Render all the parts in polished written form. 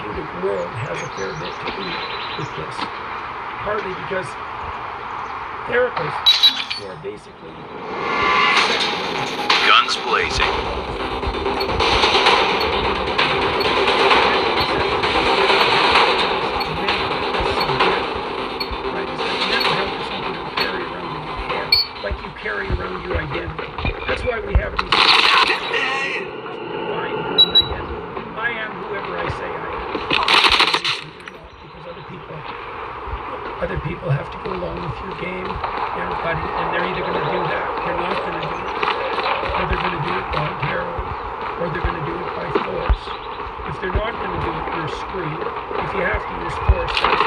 therapeutic world has a fair bit to do with this. Partly because therapists who are basically guns blazing. Like you carry around your identity. That's why we have these define your own identity. I am whoever I say I am. Because other people have to go along with your game, everybody, and they're either going to do that, they're not going to do it, or they're going to do it voluntarily, or they're going to do it by force. If they're not going to do it, you're screwed. If you have to use force, that's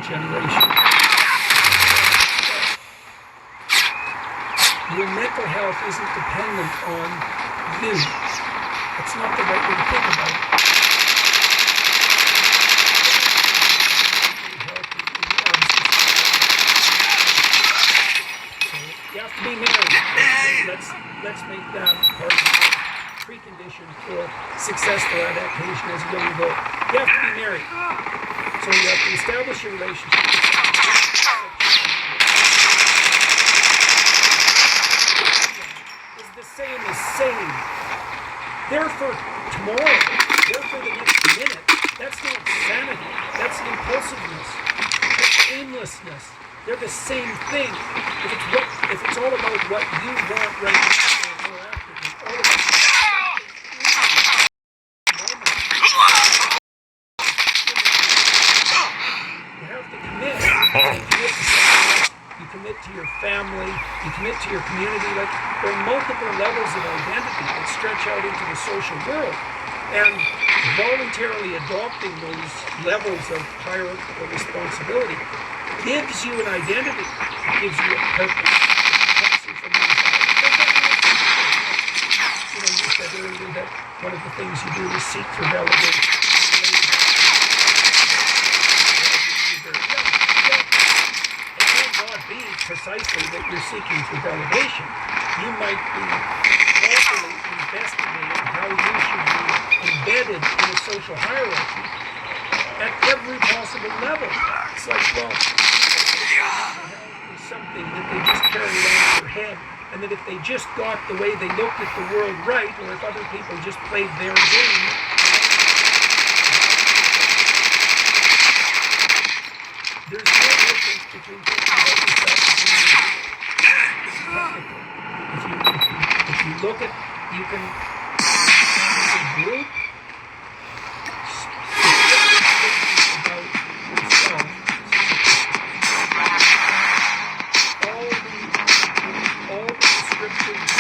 generation. Your mental health isn't dependent on you. That's not the right way to think about it. So you have to be married. Let's make that part of the precondition for successful adaptation as a young adult. You have to be married. So you have to establish a relationship. Is the same as saying, there for tomorrow, there for the next minute. That's not sanity. That's impulsiveness. That's aimlessness. They're the same thing. If it's all about what you want right now or after, it's all about you commit to your family, you commit to your community. Like, there are multiple levels of identity that stretch out into the social world, and voluntarily adopting those levels of hierarchical responsibility gives you an identity. It gives you a purpose. You said earlier that one of the things you do is seek for validation. Precisely that you're seeking for validation. You might be properly investigating how you should be embedded in a social hierarchy at every possible level. It's like, well, is something that they just carry around their head, and that if they just got the way they looked at the world right, or if other people just played their game, there's no difference between thinking about yourself and if you look at, you can group about yourself. All the descriptions.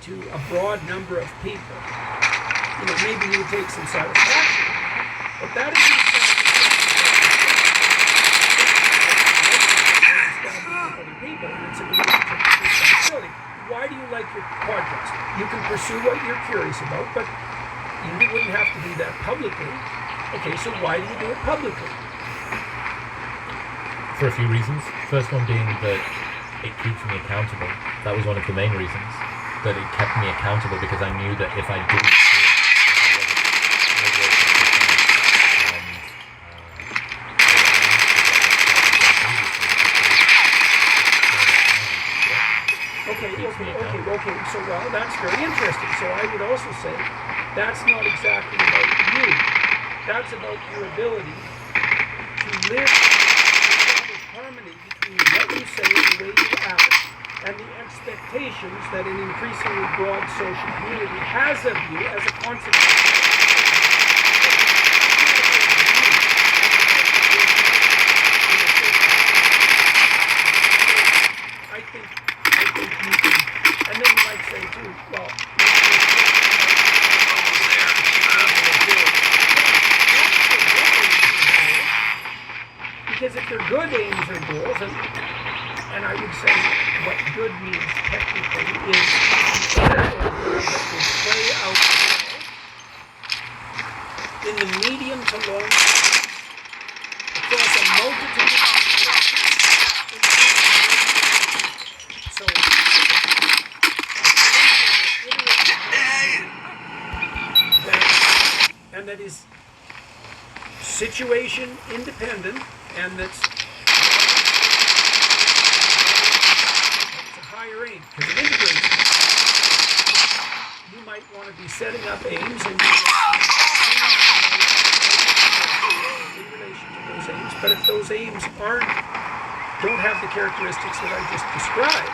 To a broad number of people, maybe you would take some satisfaction, but that is other people, and it's a responsibility. Why do you like your podcast? You can pursue what you're curious about, but you wouldn't have to do that publicly. Okay, so why do you do it publicly? For a few reasons. First one being that it keeps me accountable. That was one of the main reasons. That it kept me accountable, because I knew that if I didn't do it, okay, so well, that's very interesting. So I would also say that's not exactly about you. That's about your ability to live in harmony between what you say and the way you act, and the expectations that an increasingly broad social community has of you as a consequence. I think you can, and then you might say too, well, because if they're good aims or goals, and I would say what good means technically is that will play out in the medium to long term across a multitude of situations. So, and that is situation independent, and that's a higher aim because it integrates. You might want to be setting up aims and in relation to those aims, but if those aims don't have the characteristics that I just described,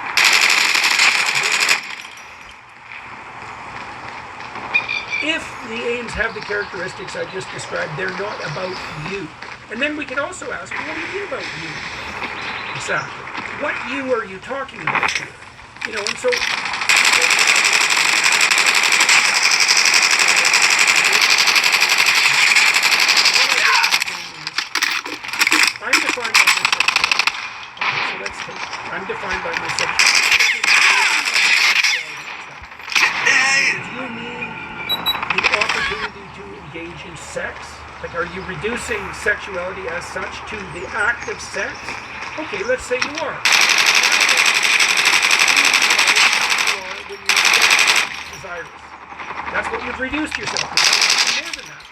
if the aims have the characteristics I just described, they're not about you. And then we can also ask, what do you mean about you? Exactly. What you are you talking about here? You know, and so I'm defined by my sexuality. So let's take I'm defined by my sexuality. Do you mean the opportunity to engage in sex? Like, are you reducing sexuality as such to the act of sex? Okay, let's say you are. When you're desirous. That's what you've reduced yourself to. It's more than that.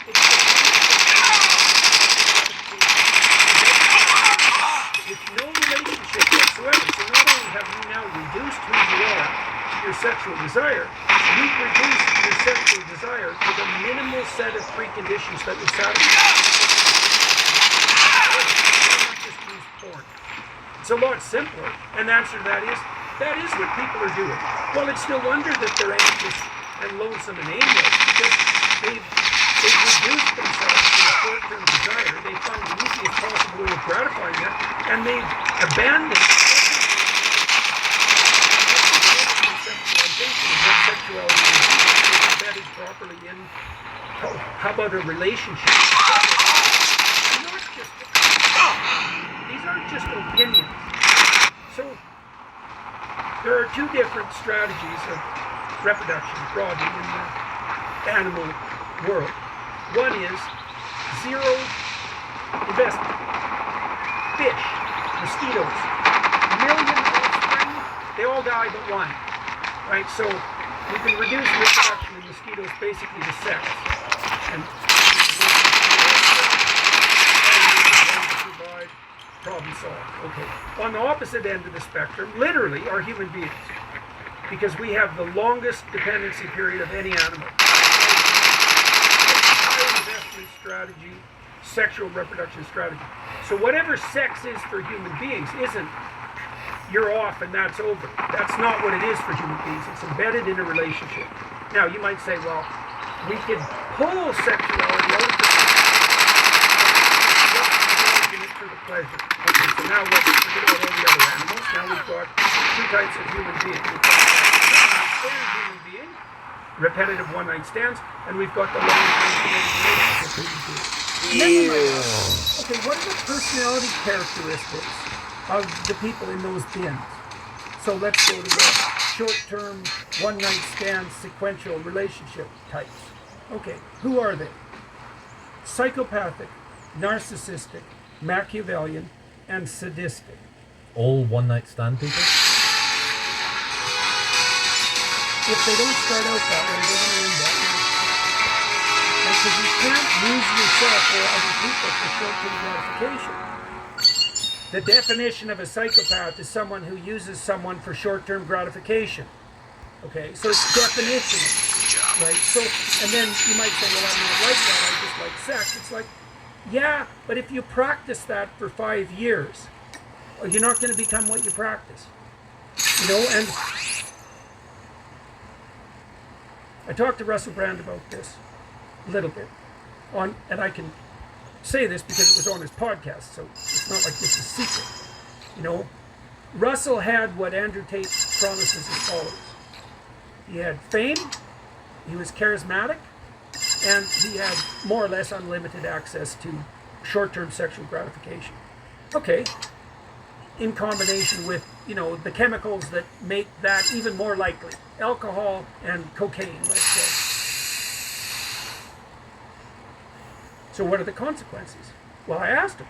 It's with no relationship whatsoever. So not only have you now reduced who you are to your sexual desire, you've reduced your sexual desire to the minimal set of preconditions that would satisfy. Not just use porn. It's a lot simpler, and the answer to that is what people are doing. Well, it's no wonder that they're anxious and lonesome and aimless, because they've reduced themselves to a short-term desire. They found the easiest possible way of gratifying that, and they've abandoned conceptualization of what sexuality is embedded properly in, how about a relationship? These aren't just opinions. So there are two different strategies of reproduction broadly in the animal world. One is zero investment. Fish, mosquitoes, million offspring, they all die but one. Right? So you can reduce reproduction in mosquitoes basically to sex. And problem solved. Okay. On the opposite end of the spectrum, literally, are human beings. Because we have the longest dependency period of any animal. High investment strategy, sexual reproduction strategy. So whatever sex is for human beings isn't you're off and that's over. That's not what it is for human beings. It's embedded in a relationship. Now, you might say, well, we could pull sexuality out of the for the pleasure. Okay, so now let's forget about all the other animals. Now we've got two types of human beings. We've got the human being, repetitive one-night stands, and we've got the long-term relationship human being. Okay, what are the personality characteristics of the people in those bins? So let's go to the short-term one-night stand sequential relationship types. Okay, who are they? Psychopathic, narcissistic, Machiavellian, and sadistic. All one-night stand people? If they don't start out that way, they don't end that way. Because you can't use yourself or other people for short-term gratification. The definition of a psychopath is someone who uses someone for short-term gratification. Okay, so it's definitional, right? So, and then you might say, well, I'm not like that, I just like sex. It's like, yeah, but if you practice that for 5 years, you're not going to become what you practice. You know, and I talked to Russell Brand about this a little bit, and I can say this because it was on his podcast, so it's not like this is secret. You know, Russell had what Andrew Tate promises as follows. He had fame, he was charismatic, and he had more or less unlimited access to short-term sexual gratification. Okay, in combination with, you know, the chemicals that make that even more likely. Alcohol and cocaine, let's say. So what are the consequences? Well, I asked him.